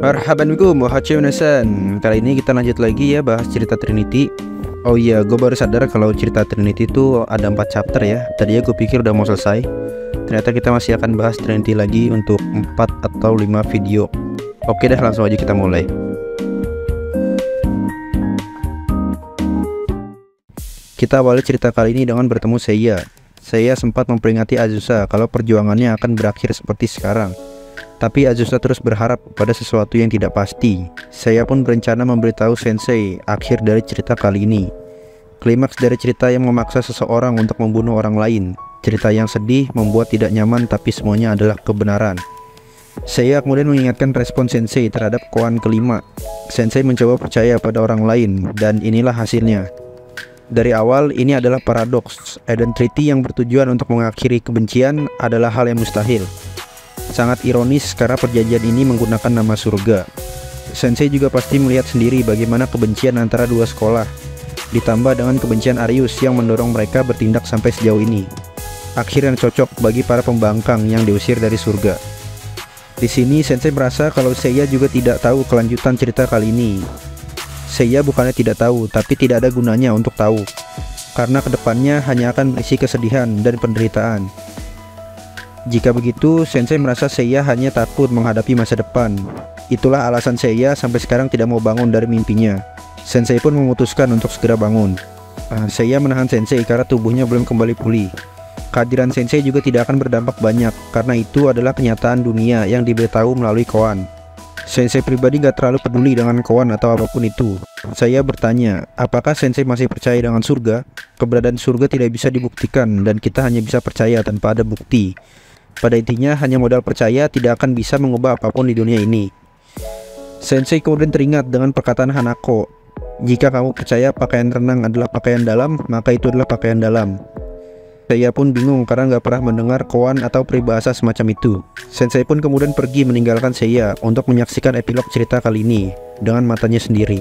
Marhaban bikum wahai Nasan. Kali ini kita lanjut lagi ya bahas cerita Trinity. Oh iya, gue baru sadar kalau cerita Trinity itu ada 4 chapter ya. Tadinya gue pikir udah mau selesai. Ternyata kita masih akan bahas Trinity lagi untuk 4 atau 5 video. Oke dah, langsung aja kita mulai. Kita awali cerita kali ini dengan bertemu Seiya. Seiya sempat memperingati Azusa kalau perjuangannya akan berakhir seperti sekarang. Tapi Azusa terus berharap pada sesuatu yang tidak pasti. Saya pun berencana memberitahu Sensei akhir dari cerita kali ini. Klimaks dari cerita yang memaksa seseorang untuk membunuh orang lain. Cerita yang sedih, membuat tidak nyaman, tapi semuanya adalah kebenaran. Saya kemudian mengingatkan respon Sensei terhadap koan kelima. Sensei mencoba percaya pada orang lain, dan inilah hasilnya. Dari awal, ini adalah paradoks. Eden Treaty yang bertujuan untuk mengakhiri kebencian adalah hal yang mustahil. Sangat ironis karena perjanjian ini menggunakan nama surga. Sensei juga pasti melihat sendiri bagaimana kebencian antara dua sekolah, ditambah dengan kebencian Arius yang mendorong mereka bertindak sampai sejauh ini. Akhir yang cocok bagi para pembangkang yang diusir dari surga. Di sini Sensei merasa kalau Seiya juga tidak tahu kelanjutan cerita kali ini. Seiya bukannya tidak tahu, tapi tidak ada gunanya untuk tahu, karena kedepannya hanya akan berisi kesedihan dan penderitaan. Jika begitu, Sensei merasa Seiya hanya takut menghadapi masa depan. Itulah alasan Seiya sampai sekarang tidak mau bangun dari mimpinya. Sensei pun memutuskan untuk segera bangun. Seiya menahan Sensei karena tubuhnya belum kembali pulih. Kehadiran Sensei juga tidak akan berdampak banyak, karena itu adalah kenyataan dunia yang diberitahu melalui koan. Sensei pribadi gak terlalu peduli dengan koan atau apapun itu. Saya bertanya, apakah Sensei masih percaya dengan surga? Keberadaan surga tidak bisa dibuktikan, dan kita hanya bisa percaya tanpa ada bukti. Pada intinya, hanya modal percaya tidak akan bisa mengubah apapun di dunia ini. Sensei kemudian teringat dengan perkataan Hanako. Jika kamu percaya pakaian renang adalah pakaian dalam, maka itu adalah pakaian dalam. Saya pun bingung karena gak pernah mendengar koan atau peribahasa semacam itu. Sensei pun kemudian pergi meninggalkan Seiya untuk menyaksikan epilog cerita kali ini dengan matanya sendiri.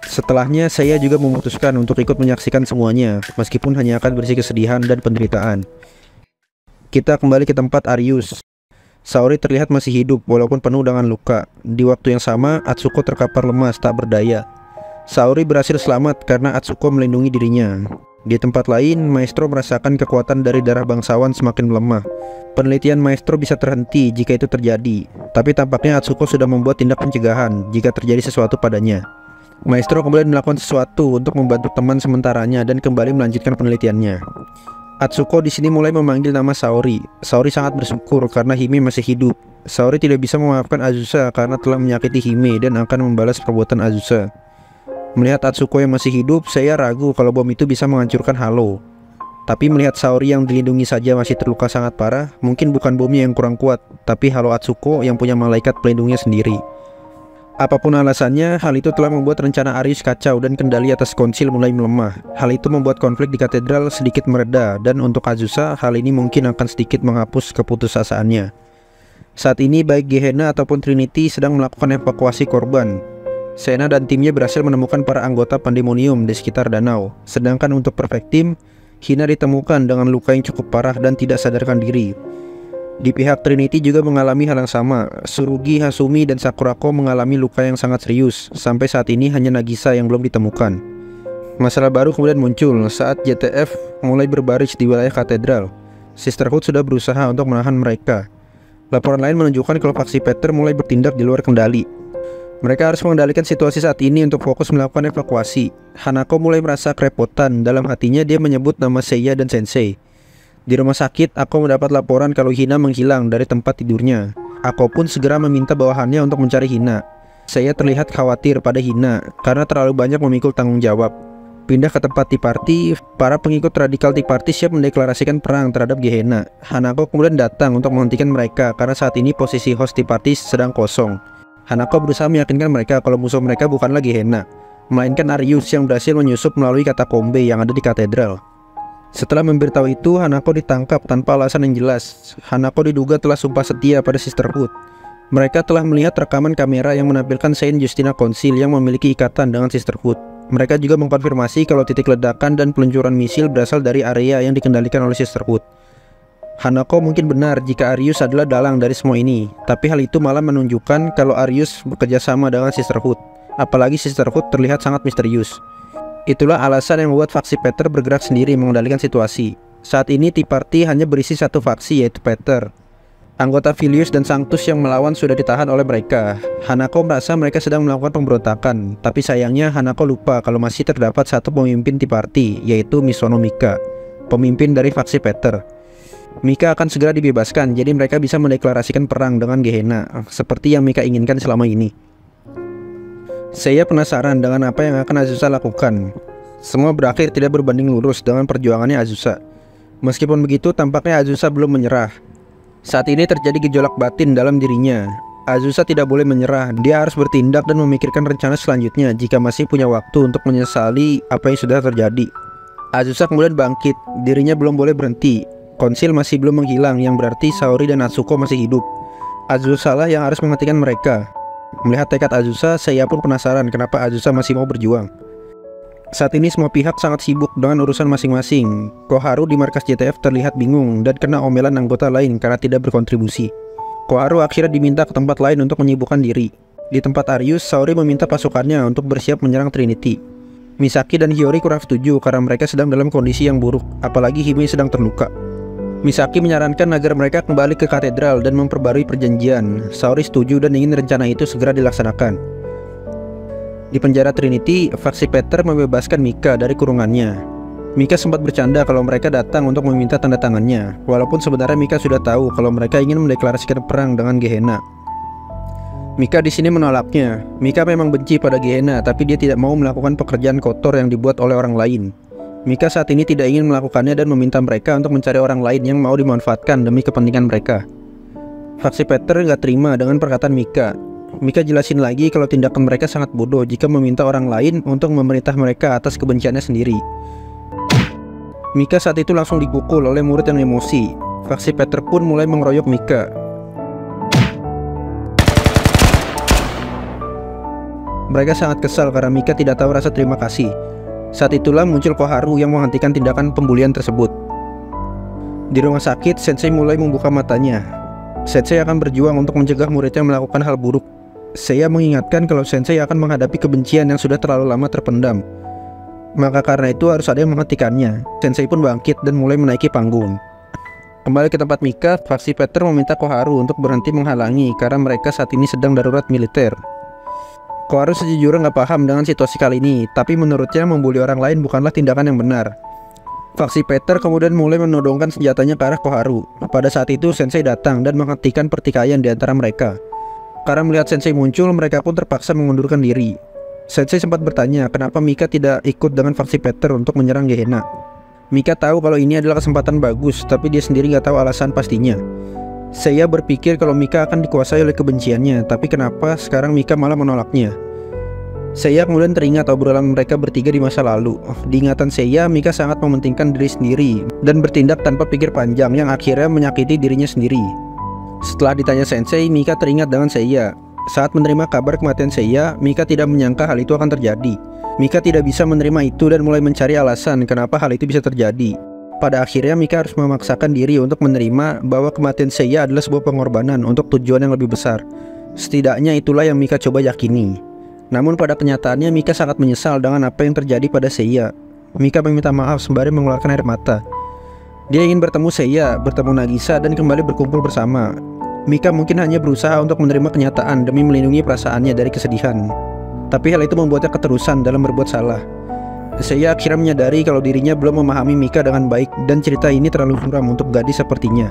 Setelahnya, saya juga memutuskan untuk ikut menyaksikan semuanya, meskipun hanya akan berisi kesedihan dan penderitaan. Kita kembali ke tempat Arius. Saori terlihat masih hidup walaupun penuh dengan luka. Di waktu yang sama, Atsuko terkapar lemas tak berdaya. Saori berhasil selamat karena Atsuko melindungi dirinya. Di tempat lain, Maestro merasakan kekuatan dari darah bangsawan semakin melemah. Penelitian Maestro bisa terhenti jika itu terjadi, tapi tampaknya Atsuko sudah membuat tindak pencegahan jika terjadi sesuatu padanya. Maestro kemudian melakukan sesuatu untuk membantu teman sementaranya dan kembali melanjutkan penelitiannya. Atsuko di sini mulai memanggil nama Saori. Saori sangat bersyukur karena Hime masih hidup. Saori tidak bisa memaafkan Azusa karena telah menyakiti Hime dan akan membalas perbuatan Azusa. Melihat Atsuko yang masih hidup, saya ragu kalau bom itu bisa menghancurkan Halo. Tapi melihat Saori yang dilindungi saja masih terluka sangat parah, mungkin bukan bomnya yang kurang kuat, tapi Halo Atsuko yang punya malaikat pelindungnya sendiri. Apapun alasannya, hal itu telah membuat rencana Arius kacau dan kendali atas konsil mulai melemah. Hal itu membuat konflik di katedral sedikit mereda, dan untuk Azusa, hal ini mungkin akan sedikit menghapus keputusasaannya. Saat ini baik Gehenna ataupun Trinity sedang melakukan evakuasi korban. Sena dan timnya berhasil menemukan para anggota Pandemonium di sekitar danau. Sedangkan untuk Perfect Team, Hina ditemukan dengan luka yang cukup parah dan tidak sadarkan diri. Di pihak Trinity juga mengalami hal yang sama. Tsurugi, Hasumi, dan Sakurako mengalami luka yang sangat serius. Sampai saat ini hanya Nagisa yang belum ditemukan. Masalah baru kemudian muncul saat JTF mulai berbaris di wilayah katedral. Sisterhood sudah berusaha untuk menahan mereka. Laporan lain menunjukkan kalau faksi Peter mulai bertindak di luar kendali. Mereka harus mengendalikan situasi saat ini untuk fokus melakukan evakuasi. Hanako mulai merasa kerepotan. Dalam hatinya dia menyebut nama Seiya dan Sensei. Di rumah sakit, aku mendapat laporan kalau Hina menghilang dari tempat tidurnya. Aku pun segera meminta bawahannya untuk mencari Hina. Saya terlihat khawatir pada Hina karena terlalu banyak memikul tanggung jawab. Pindah ke tempat Tea Party, para pengikut radikal Tea Party siap mendeklarasikan perang terhadap Gehenna. Hanako kemudian datang untuk menghentikan mereka karena saat ini posisi host Tea Party sedang kosong. Hanako berusaha meyakinkan mereka kalau musuh mereka bukanlah Gehenna, melainkan Arius yang berhasil menyusup melalui katakombe yang ada di katedral. Setelah memberitahu itu, Hanako ditangkap tanpa alasan yang jelas. Hanako diduga telah sumpah setia pada Sisterhood. Mereka telah melihat rekaman kamera yang menampilkan Saint Justina Council yang memiliki ikatan dengan Sisterhood. Mereka juga mengkonfirmasi kalau titik ledakan dan peluncuran misil berasal dari area yang dikendalikan oleh Sisterhood. Hanako mungkin benar jika Arius adalah dalang dari semua ini, tapi hal itu malah menunjukkan kalau Arius bekerja sama dengan Sisterhood. Apalagi Sisterhood terlihat sangat misterius. Itulah alasan yang membuat faksi Peter bergerak sendiri mengendalikan situasi. Saat ini Tea Party hanya berisi satu faksi, yaitu Peter. Anggota Filius dan Sanctus yang melawan sudah ditahan oleh mereka. Hanako merasa mereka sedang melakukan pemberontakan, tapi sayangnya Hanako lupa kalau masih terdapat satu pemimpin Tea Party, yaitu Misono Mika, pemimpin dari faksi Peter. Mika akan segera dibebaskan, jadi mereka bisa mendeklarasikan perang dengan Gehenna, seperti yang Mika inginkan selama ini. Saya penasaran dengan apa yang akan Azusa lakukan. Semua berakhir tidak berbanding lurus dengan perjuangannya Azusa. Meskipun begitu, tampaknya Azusa belum menyerah. Saat ini terjadi gejolak batin dalam dirinya. Azusa tidak boleh menyerah, dia harus bertindak dan memikirkan rencana selanjutnya jika masih punya waktu untuk menyesali apa yang sudah terjadi. Azusa kemudian bangkit, dirinya belum boleh berhenti. Konsil masih belum menghilang, yang berarti Saori dan Natsuko masih hidup. Azusa lah yang harus menghentikan mereka. Melihat tekad Azusa, saya pun penasaran kenapa Azusa masih mau berjuang. Saat ini semua pihak sangat sibuk dengan urusan masing-masing. Koharu di markas JTF terlihat bingung dan kena omelan anggota lain karena tidak berkontribusi. Koharu akhirnya diminta ke tempat lain untuk menyibukkan diri. Di tempat Arius, Saori meminta pasukannya untuk bersiap menyerang Trinity. Misaki dan Hiyori kurang setuju karena mereka sedang dalam kondisi yang buruk, apalagi Hime sedang terluka. Misaki menyarankan agar mereka kembali ke katedral dan memperbarui perjanjian. Saori setuju dan ingin rencana itu segera dilaksanakan. Di penjara Trinity, faksi Peter membebaskan Mika dari kurungannya. Mika sempat bercanda kalau mereka datang untuk meminta tanda tangannya, walaupun sebenarnya Mika sudah tahu kalau mereka ingin mendeklarasikan perang dengan Gehenna. Mika di sini menolaknya. Mika memang benci pada Gehenna, tapi dia tidak mau melakukan pekerjaan kotor yang dibuat oleh orang lain. Mika saat ini tidak ingin melakukannya dan meminta mereka untuk mencari orang lain yang mau dimanfaatkan demi kepentingan mereka. Faksi Peter nggak terima dengan perkataan Mika. Mika jelasin lagi kalau tindakan mereka sangat bodoh jika meminta orang lain untuk memerintah mereka atas kebenciannya sendiri. Mika saat itu langsung dipukul oleh murid yang emosi. Faksi Peter pun mulai mengeroyok Mika. Mereka sangat kesal karena Mika tidak tahu rasa terima kasih. Saat itulah muncul Koharu yang menghentikan tindakan pembulian tersebut. Di rumah sakit, Sensei mulai membuka matanya. Sensei akan berjuang untuk mencegah muridnya melakukan hal buruk. Saya mengingatkan kalau Sensei akan menghadapi kebencian yang sudah terlalu lama terpendam. Maka karena itu harus ada yang menghentikannya. Sensei pun bangkit dan mulai menaiki panggung. Kembali ke tempat Mika, faksi Peter meminta Koharu untuk berhenti menghalangi karena mereka saat ini sedang darurat militer. Koharu sejujurnya nggak paham dengan situasi kali ini, tapi menurutnya membuli orang lain bukanlah tindakan yang benar. Faksi Peter kemudian mulai menodongkan senjatanya ke arah Koharu. Pada saat itu Sensei datang dan menghentikan pertikaian di antara mereka. Karena melihat Sensei muncul, mereka pun terpaksa mengundurkan diri. Sensei sempat bertanya kenapa Mika tidak ikut dengan faksi Peter untuk menyerang Gehenna. Mika tahu kalau ini adalah kesempatan bagus, tapi dia sendiri nggak tahu alasan pastinya. Saya berpikir kalau Mika akan dikuasai oleh kebenciannya, tapi kenapa sekarang Mika malah menolaknya? Saya kemudian teringat obrolan mereka bertiga di masa lalu. Di ingatan saya, Mika sangat mementingkan diri sendiri dan bertindak tanpa pikir panjang yang akhirnya menyakiti dirinya sendiri. Setelah ditanya Sensei, Mika teringat dengan saya. Saat menerima kabar kematian saya, Mika tidak menyangka hal itu akan terjadi. Mika tidak bisa menerima itu dan mulai mencari alasan kenapa hal itu bisa terjadi. Pada akhirnya Mika harus memaksakan diri untuk menerima bahwa kematian Seiya adalah sebuah pengorbanan untuk tujuan yang lebih besar. Setidaknya itulah yang Mika coba yakini. Namun pada kenyataannya Mika sangat menyesal dengan apa yang terjadi pada Seiya. Mika meminta maaf sembari mengeluarkan air mata. Dia ingin bertemu Seiya, bertemu Nagisa dan kembali berkumpul bersama. Mika mungkin hanya berusaha untuk menerima kenyataan demi melindungi perasaannya dari kesedihan. Tapi hal itu membuatnya keterusan dalam berbuat salah. Saya akhirnya menyadari kalau dirinya belum memahami Mika dengan baik dan cerita ini terlalu suram untuk gadis sepertinya.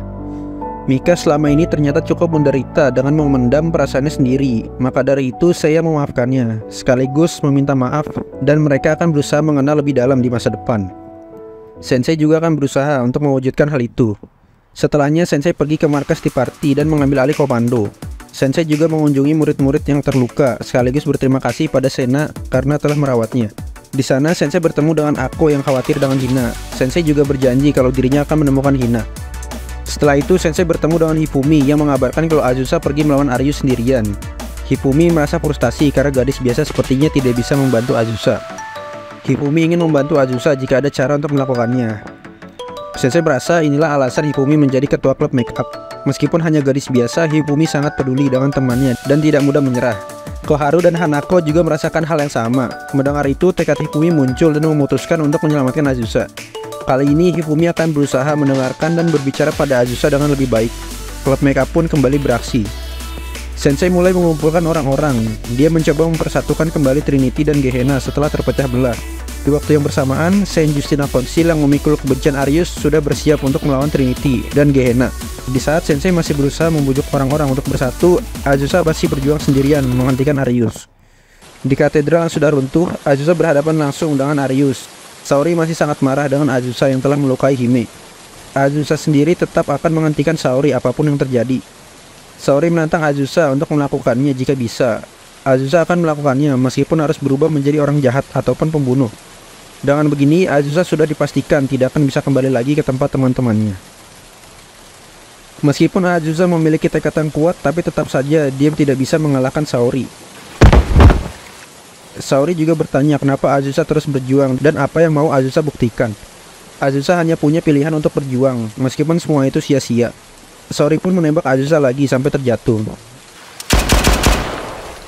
Mika selama ini ternyata cukup menderita dengan memendam perasaannya sendiri. Maka dari itu saya memaafkannya, sekaligus meminta maaf dan mereka akan berusaha mengenal lebih dalam di masa depan. Sensei juga akan berusaha untuk mewujudkan hal itu. Setelahnya Sensei pergi ke markas Tea Party dan mengambil alih komando. Sensei juga mengunjungi murid-murid yang terluka, sekaligus berterima kasih pada Sena karena telah merawatnya. Di sana Sensei bertemu dengan Ako yang khawatir dengan Hina. Sensei juga berjanji kalau dirinya akan menemukan Hina. Setelah itu Sensei bertemu dengan Hifumi yang mengabarkan kalau Azusa pergi melawan Arius sendirian. Hifumi merasa frustasi karena gadis biasa sepertinya tidak bisa membantu Azusa. Hifumi ingin membantu Azusa jika ada cara untuk melakukannya. Sensei berasa inilah alasan Hifumi menjadi ketua klub make up. Meskipun hanya gadis biasa, Hifumi sangat peduli dengan temannya dan tidak mudah menyerah. Koharu dan Hanako juga merasakan hal yang sama. Mendengar itu, tekad Hifumi muncul dan memutuskan untuk menyelamatkan Azusa. Kali ini Hifumi akan berusaha mendengarkan dan berbicara pada Azusa dengan lebih baik. Klub make up pun kembali beraksi. Sensei mulai mengumpulkan orang-orang. Dia mencoba mempersatukan kembali Trinity dan Gehenna setelah terpecah belah. Di waktu yang bersamaan, Saint Justina Council yang memikul kebencian Arius sudah bersiap untuk melawan Trinity dan Gehenna. Di saat Sensei masih berusaha membujuk orang-orang untuk bersatu, Azusa masih berjuang sendirian menghentikan Arius. Di katedral yang sudah runtuh, Azusa berhadapan langsung dengan Arius. Saori masih sangat marah dengan Azusa yang telah melukai Hime. Azusa sendiri tetap akan menghentikan Saori apapun yang terjadi. Saori menantang Azusa untuk melakukannya jika bisa. Azusa akan melakukannya meskipun harus berubah menjadi orang jahat ataupun pembunuh. Dengan begini, Azusa sudah dipastikan tidak akan bisa kembali lagi ke tempat teman-temannya. Meskipun Azusa memiliki tekad yang kuat, tapi tetap saja dia tidak bisa mengalahkan Saori. Saori juga bertanya kenapa Azusa terus berjuang dan apa yang mau Azusa buktikan. Azusa hanya punya pilihan untuk berjuang, meskipun semua itu sia-sia. Saori pun menembak Azusa lagi sampai terjatuh.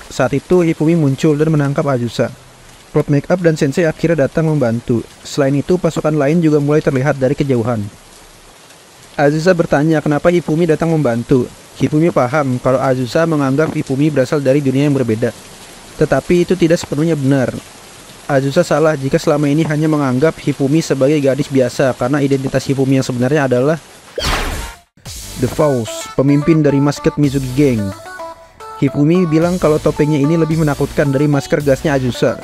Saat itu Hifumi muncul dan menangkap Azusa. Klub make up dan Sensei akhirnya datang membantu. Selain itu, pasukan lain juga mulai terlihat dari kejauhan. Azusa bertanya kenapa Hifumi datang membantu. Hifumi paham kalau Azusa menganggap Hifumi berasal dari dunia yang berbeda. Tetapi itu tidak sepenuhnya benar. Azusa salah jika selama ini hanya menganggap Hifumi sebagai gadis biasa karena identitas Hifumi yang sebenarnya adalah The Faust, pemimpin dari maskot Mizugi Gang. Hifumi bilang kalau topengnya ini lebih menakutkan dari masker gasnya Azusa.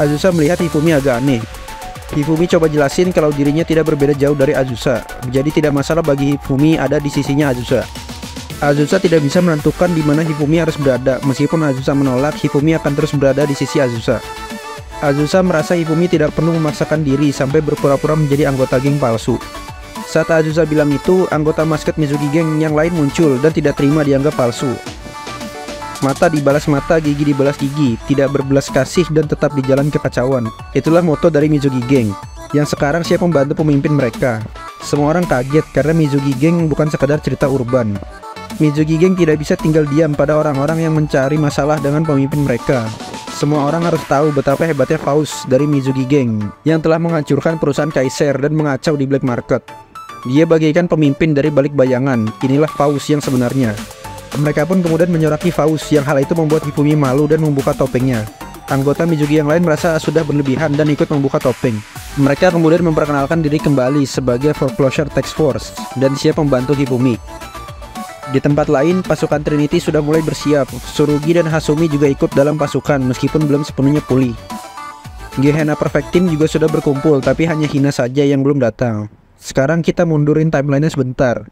Azusa melihat Hifumi agak aneh. Hifumi coba jelasin kalau dirinya tidak berbeda jauh dari Azusa, jadi tidak masalah bagi Hifumi ada di sisinya Azusa. Azusa tidak bisa menentukan di mana Hifumi harus berada, meskipun Azusa menolak, Hifumi akan terus berada di sisi Azusa. Azusa merasa Hifumi tidak perlu memaksakan diri sampai berpura-pura menjadi anggota geng palsu. Saat Azusa bilang itu, anggota maskot Mizugi Gang yang lain muncul dan tidak terima dianggap palsu. Mata dibalas mata, gigi dibalas gigi, tidak berbelas kasih dan tetap di jalan kekacauan. Itulah moto dari Mizugi Gang, yang sekarang siap membantu pemimpin mereka. Semua orang kaget karena Mizugi Gang bukan sekadar cerita urban. Mizugi Gang tidak bisa tinggal diam pada orang-orang yang mencari masalah dengan pemimpin mereka. Semua orang harus tahu betapa hebatnya Faust dari Mizugi Gang, yang telah menghancurkan perusahaan Kaiser dan mengacau di black market. Dia bagaikan pemimpin dari balik bayangan, inilah Faust yang sebenarnya. Mereka pun kemudian menyoraki Faust, yang hal itu membuat Hifumi malu dan membuka topengnya. Anggota Mizugi yang lain merasa sudah berlebihan dan ikut membuka topeng. Mereka kemudian memperkenalkan diri kembali sebagai Foreclosure Task Force dan siap membantu Hifumi. Di tempat lain, pasukan Trinity sudah mulai bersiap. Tsurugi dan Hasumi juga ikut dalam pasukan meskipun belum sepenuhnya pulih. Gehenna Perfect Team juga sudah berkumpul, tapi hanya Hina saja yang belum datang. Sekarang kita mundurin timelinenya sebentar.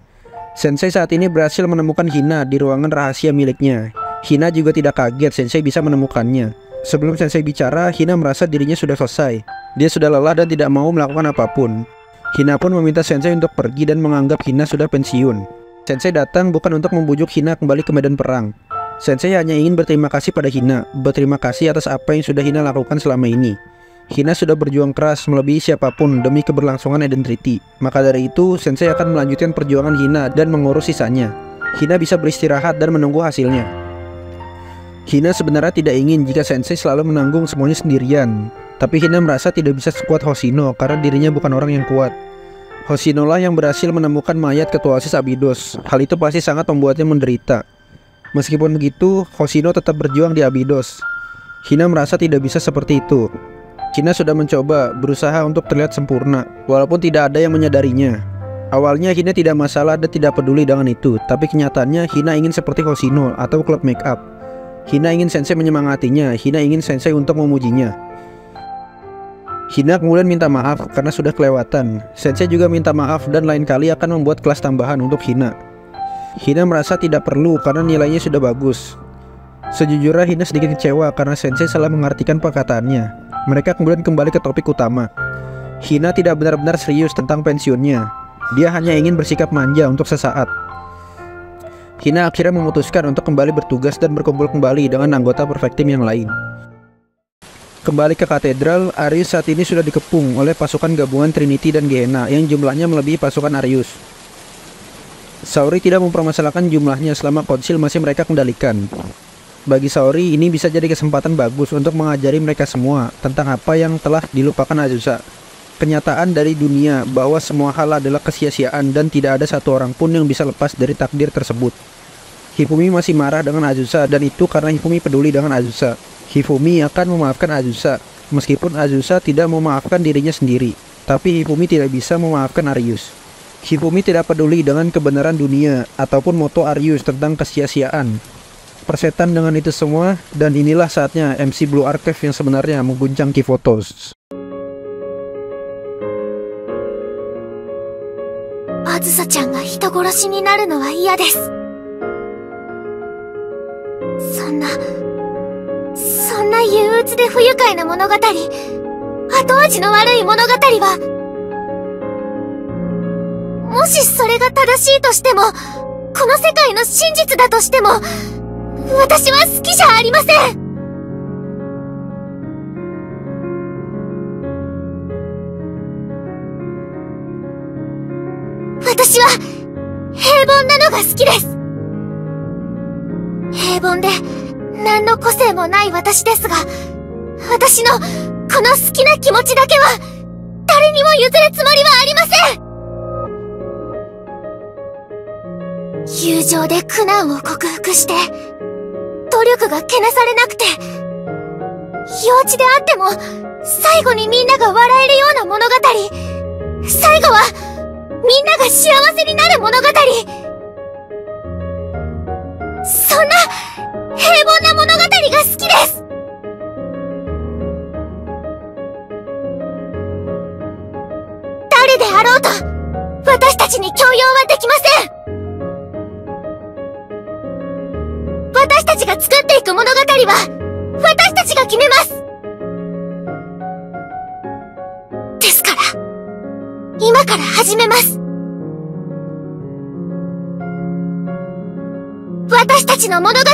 Sensei saat ini berhasil menemukan Hina di ruangan rahasia miliknya. Hina juga tidak kaget Sensei bisa menemukannya. Sebelum Sensei bicara, Hina merasa dirinya sudah selesai. Dia sudah lelah dan tidak mau melakukan apapun. Hina pun meminta Sensei untuk pergi dan menganggap Hina sudah pensiun. Sensei datang bukan untuk membujuk Hina kembali ke medan perang. Sensei hanya ingin berterima kasih pada Hina, berterima kasih atas apa yang sudah Hina lakukan selama ini. Hina sudah berjuang keras melebihi siapapun demi keberlangsungan Eden Treaty. Maka dari itu, Sensei akan melanjutkan perjuangan Hina dan mengurus sisanya. Hina bisa beristirahat dan menunggu hasilnya. Hina sebenarnya tidak ingin jika Sensei selalu menanggung semuanya sendirian. Tapi Hina merasa tidak bisa sekuat Hoshino karena dirinya bukan orang yang kuat. Hoshino lah yang berhasil menemukan mayat ketua OSIS Abydos. Hal itu pasti sangat membuatnya menderita. Meskipun begitu, Hoshino tetap berjuang di Abydos. Hina merasa tidak bisa seperti itu. Hina sudah mencoba berusaha untuk terlihat sempurna, walaupun tidak ada yang menyadarinya. Awalnya Hina tidak masalah dan tidak peduli dengan itu, tapi kenyataannya Hina ingin seperti Hoshino atau klub make up. Hina ingin Sensei menyemangatinya, Hina ingin Sensei untuk memujinya. Hina kemudian minta maaf karena sudah kelewatan. Sensei juga minta maaf dan lain kali akan membuat kelas tambahan untuk Hina. Hina merasa tidak perlu karena nilainya sudah bagus. Sejujurnya Hina sedikit kecewa karena Sensei salah mengartikan perkataannya. Mereka kemudian kembali ke topik utama. Hina tidak benar-benar serius tentang pensiunnya. Dia hanya ingin bersikap manja untuk sesaat. Hina akhirnya memutuskan untuk kembali bertugas dan berkumpul kembali dengan anggota Perfect Team yang lain. Kembali ke katedral, Arius saat ini sudah dikepung oleh pasukan gabungan Trinity dan Gehenna yang jumlahnya melebihi pasukan Arius. Saori tidak mempermasalahkan jumlahnya selama konsil masih mereka kendalikan. Bagi Saori, ini bisa jadi kesempatan bagus untuk mengajari mereka semua tentang apa yang telah dilupakan Azusa. Kenyataan dari dunia bahwa semua hal adalah kesia-siaan dan tidak ada satu orang pun yang bisa lepas dari takdir tersebut. Hifumi masih marah dengan Azusa dan itu karena Hifumi peduli dengan Azusa. Hifumi akan memaafkan Azusa, meskipun Azusa tidak memaafkan dirinya sendiri. Tapi Hifumi tidak bisa memaafkan Arius. Hifumi tidak peduli dengan kebenaran dunia ataupun moto Arius tentang kesia-siaan. Persetan dengan itu semua, dan inilah saatnya MC Blue Archive yang sebenarnya mengguncang Kifotos. Azusa-chanが人殺しになるのは嫌です。そんな憂鬱で不愉快な物語、後味の悪い物語は、もしそれが正しいとしても、この世界の真実だとしても、私は好きじゃありません。私は平凡なのが好きです。平凡で何の個性もない私ですが、私のこの好きな気持ちだけは誰にも譲るつもりはありません。友情で苦難を克服して努力がけなされなくて、幼稚であっても最後にみんなが笑えるような物語、最後はみんなが幸せになる物語、そんな平凡な物語が好きです。誰であろうと私たちに強要はできません。私たちが作っていく物語は私たちが決めます。ですから今から始めます。私たちの物語を、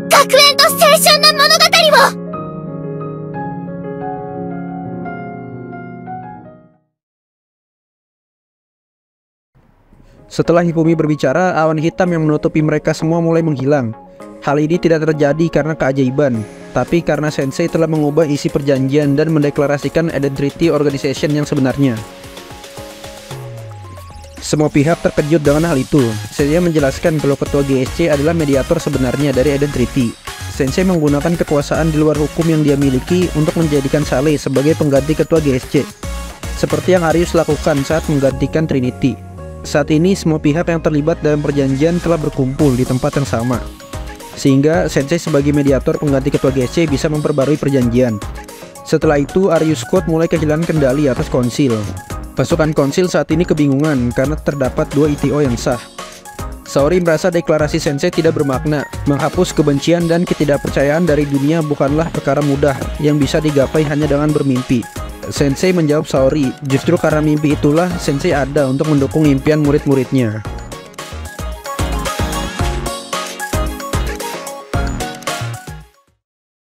学園と青春の物語を。Setelah Hifumi berbicara, awan hitam yang menutupi mereka semua mulai menghilang. Hal ini tidak terjadi karena keajaiban, tapi karena Sensei telah mengubah isi perjanjian dan mendeklarasikan Identity Organization yang sebenarnya. Semua pihak terkejut dengan hal itu. Sensei menjelaskan kalau ketua GSC adalah mediator sebenarnya dari Identity. Sensei menggunakan kekuasaan di luar hukum yang dia miliki untuk menjadikan Sale sebagai pengganti ketua GSC, seperti yang Arius lakukan saat menggantikan Trinity. Saat ini semua pihak yang terlibat dalam perjanjian telah berkumpul di tempat yang sama, sehingga Sensei sebagai mediator pengganti ketua GSC bisa memperbarui perjanjian. Setelah itu, Arius Code mulai kehilangan kendali atas konsil. Pasukan konsil saat ini kebingungan karena terdapat 2 ITO yang sah. Saori merasa deklarasi Sensei tidak bermakna. Menghapus kebencian dan ketidakpercayaan dari dunia bukanlah perkara mudah yang bisa digapai hanya dengan bermimpi. Sensei menjawab Saori, justru karena mimpi itulah Sensei ada untuk mendukung impian murid-muridnya.